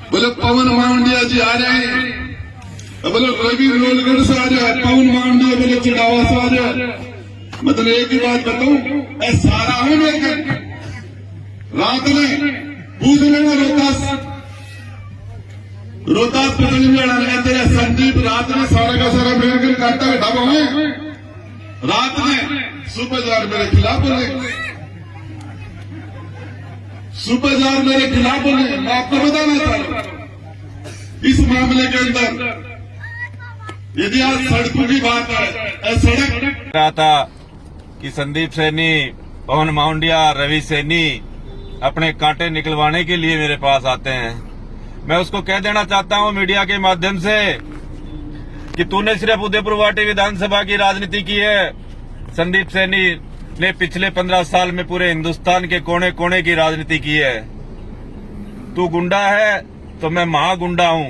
बोले पवन मांडिया जी आ रहे हैं, बोले रवि रोलगढ़ से आ रहा है, पवन मांडिया बोले चिड़ावा से आ रहा है। मतलब एक ही बात बताऊं, ऐसा सारा है मेरे रात में पूछ लेना रोहतास पकड़ तेरे संदीप रात में सारा का सारा मेरे काटा का ढाबा है। रात में सुबह मेरे खिलाफ बोले, सुबह मेरे खिलाफ बोले। मैं आपको बताना चाहता हूं इस मामले के अंदर यदि आज सड़कों की बात है, सड़क रहा था कि संदीप सैनी, पवन मांडिया, रवि सैनी अपने कांटे निकलवाने के लिए मेरे पास आते हैं। मैं उसको कह देना चाहता हूं मीडिया के माध्यम से कि तूने सिर्फ उदयपुर वाटी विधानसभा की राजनीति की है। संदीप सैनी ने पिछले 15 साल में पूरे हिंदुस्तान के कोने कोने की राजनीति की है। तू गुंडा है तो मैं महागुंडा हूं।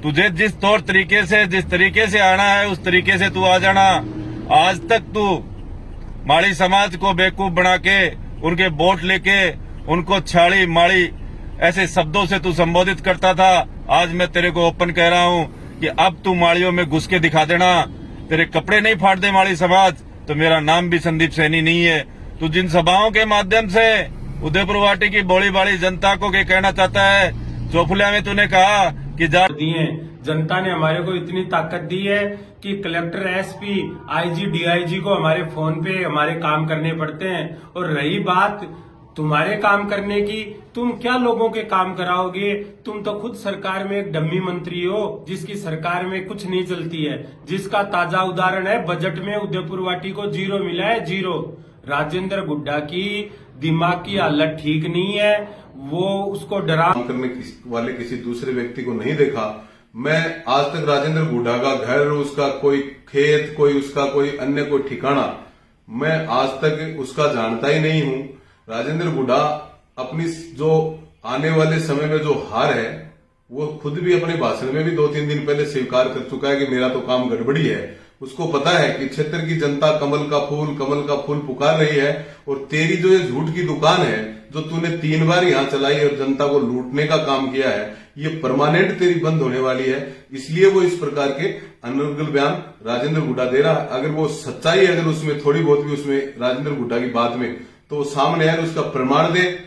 तुझे जिस तौर तरीके से, जिस तरीके से आना है उस तरीके से तू आ जाना। आज तक तू माड़ी समाज को बेवकूफ बना के, उनके वोट लेके, उनको छाड़ी माड़ी ऐसे शब्दों से तू संबोधित करता था। आज मैं तेरे को ओपन कह रहा हूं कि अब तू माड़ियों में घुस के दिखा देना। तेरे कपड़े नहीं फाड़ दे माड़ी समाज तो मेरा नाम भी संदीप सैनी नहीं है। तू जिन सभाओं के माध्यम से उदयपुर वाटी की बोली बाड़ी जनता को क्या कहना चाहता है, चौफुलिया में तूने कहा कि दिए जनता ने हमारे को इतनी ताकत दी है कि कलेक्टर, एसपी, आईजी, डीआईजी को हमारे फोन पे हमारे काम करने पड़ते हैं। और रही बात तुम्हारे काम करने की, तुम क्या लोगों के काम कराओगे? तुम तो खुद सरकार में एक डम्मी मंत्री हो जिसकी सरकार में कुछ नहीं चलती है, जिसका ताजा उदाहरण है बजट में उदयपुर वाटी को 0 मिला है, 0। राजेंद्र गुड्डा की दिमाग की हालत ठीक नहीं है, वो उसको डरा करने वाले किसी दूसरे व्यक्ति को नहीं देखा। मैं आज तक राजेंद्र गुड्डा का घर, उसका कोई खेत, कोई उसका कोई अन्य कोई ठिकाना मैं आज तक उसका जानता ही नहीं हूं। राजेंद्र गुड्डा अपनी जो आने वाले समय में जो हार है वो खुद भी अपने भाषण में भी 2-3 दिन पहले स्वीकार कर चुका है कि मेरा तो काम गड़बड़ी है। उसको पता है कि क्षेत्र की जनता कमल का फूल पुकार रही है। और तेरी जो ये झूठ की दुकान है जो तूने 3 बार यहां चलाई और जनता को लूटने का काम किया है, ये परमानेंट तेरी बंद होने वाली है। इसलिए वो इस प्रकार के अनर्गल बयान राजेंद्र गुड्डा दे रहा है। अगर वो सच्चाई है, अगर उसमें थोड़ी बहुत भी उसमें राजेंद्र गुड्डा की बात में, तो सामने आए, उसका प्रमाण दे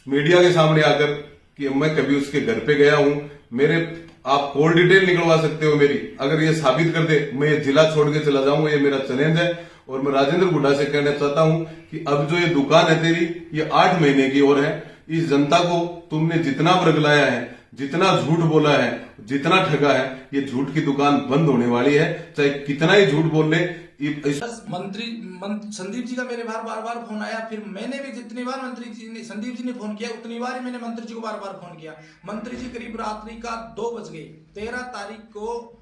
मीडिया के सामने आकर कि मैं कभी उसके घर पे गया हूं। मेरे आप कॉल डिटेल निकलवा सकते हो मेरी, अगर ये साबित कर दे मैं ये जिला छोड़ के चला जाऊंगा। ये मेरा चैलेंज है। और मैं राजेंद्र गुड्डा से कहना चाहता हूं कि अब जो ये दुकान है तेरी, ये 8 महीने की और है। इस जनता को तुमने जितना वर्गलाया है, जितना झूठ बोला है, जितना ठगा है, ये झूठ की दुकान बंद होने वाली है। चाहे कितना ही झूठ बोल ले। संदीप जी का मेरे बार फोन आया। फिर मैंने भी जितनी बार संदीप जी ने फोन किया उतनी बार ही मैंने मंत्री जी को बार फोन किया। मंत्री जी करीब रात्रि का 2 बज गए 13 तारीख को,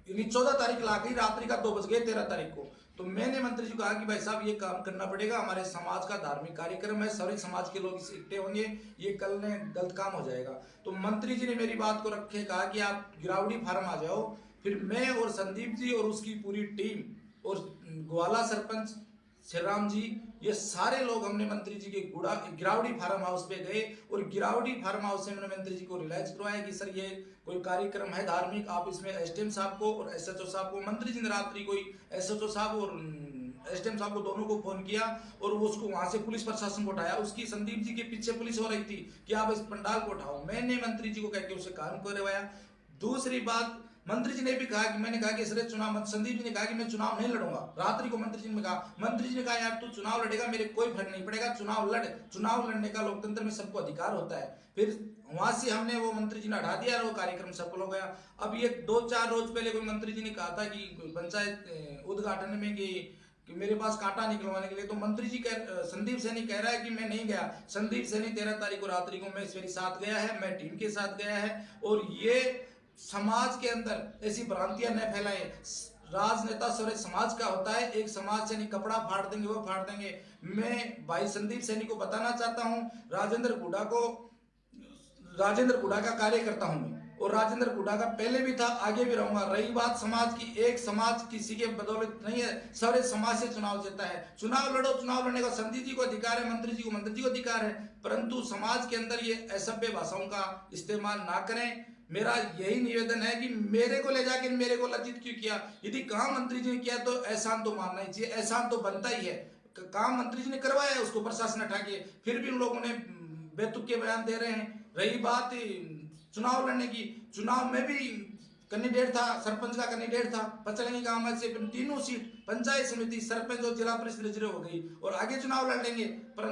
14 तारीख ला गई, रात्रि का 2 बज गए 13 तारीख को। तो मैंने मंत्री जी को कहा कि भाई साहब ये काम करना पड़ेगा, हमारे समाज का धार्मिक कार्यक्रम है, सभी समाज के लोग इकट्ठे होंगे, ये कल ने गलत काम हो जाएगा। तो मंत्री जी ने मेरी बात को रखे, कहा कि आप गिरावड़ी फार्म आ जाओ। फिर मैं और संदीप जी और उसकी पूरी टीम और ग्वाला सरपंच श्रीराम जी, ये सारे लोग हमने मंत्री जी के गिरावड़ी फार्म हाउस पे गए। और गिरावड़ी फार्म हाउस से मैंने मंत्री जी को रिलाइज करवाया कि सर ये कोई कार्यक्रम है धार्मिक, आप इसमें एसडीएम साहब को और एसएचओ साहब को, मंत्री जी ने रात्रि कोई एसएचओ साहब और एसडीएम साहब को दोनों को फोन किया और वो उसको वहां से पुलिस प्रशासन को उठाया। उसकी संदीप जी के पीछे पुलिस हो रही थी कि आप इस पंडाल को उठाओ। मैंने मंत्री जी को कह के उसे काम करवाया। दूसरी बात, मंत्री जी ने भी कहा कि मैंने कहा कि सर चुनाव, संदीप जी ने कहा कि मैं चुनाव नहीं लड़ूंगा। रात्रि को मंत्री जी ने कहा, मंत्री जी ने कहा यार तू चुनाव लड़ेगा, मेरे कोई फर्क नहीं पड़ेगा, चुनाव लड़। चुनाव लड़ने का लोकतंत्र में सबको अधिकार होता है। फिर वहां से हमने वो मंत्री जी ने हटा दिया और वो कार्यक्रम सफल हो गया। अब ये 2-4 रोज पहले कोई मंत्री जी ने कहा था कि पंचायत उद्घाटन में कि मेरे पास कांटा निकलवाने के लिए, तो मंत्री जी संदीप सैनी कह रहा है कि मैं नहीं गया। संदीप सैनी 13 तारीख को रात्रि को मेरे साथ गया है, मैं टीम के साथ गया है। और ये समाज के अंदर ऐसी भ्रांतियां न फैलाएं। राजनेता सारे समाज का होता है, एक समाज से नहीं कपड़ा फाड़ देंगे वो फाड़ देंगे। मैं भाई संदीप सैनी को बताना चाहता हूं, राजेंद्र गुड्डा का कार्य करता हूं मैं। और राजेंद्र हुड्डा का पहले भी था, आगे भी रहूंगा। रही बात समाज की, एक समाज किसी के बदौलत नहीं है, सारे समाज से चुनाव जीता है। चुनाव लड़ो, चुनाव लड़ने का संदीप जी को अधिकार है, मंत्री जी को अधिकार है, परंतु समाज के अंदर ये असभ्य भाषाओं का इस्तेमाल ना करें। मेरा यही निवेदन है कि मेरे को ले जाकर मेरे को लज्जित क्यों किया? यदि काम मंत्री जी ने किया तो एहसान तो मानना ही चाहिए, एहसान तो बनता ही है। काम मंत्री जी ने करवाया है, उसको प्रशासन हटा के, फिर भी उन लोगों ने बेतुके बयान दे रहे हैं। रही बात चुनाव लड़ने की, चुनाव में भी कैंडिडेट था, सरपंच का कैंडिडेट था, पचलंगी गांव से तीनों सीट पंचायत समिति, सरपंच और जिला परिषद रिजर्व हो गई और आगे चुनाव लड़ लेंगे, परंतु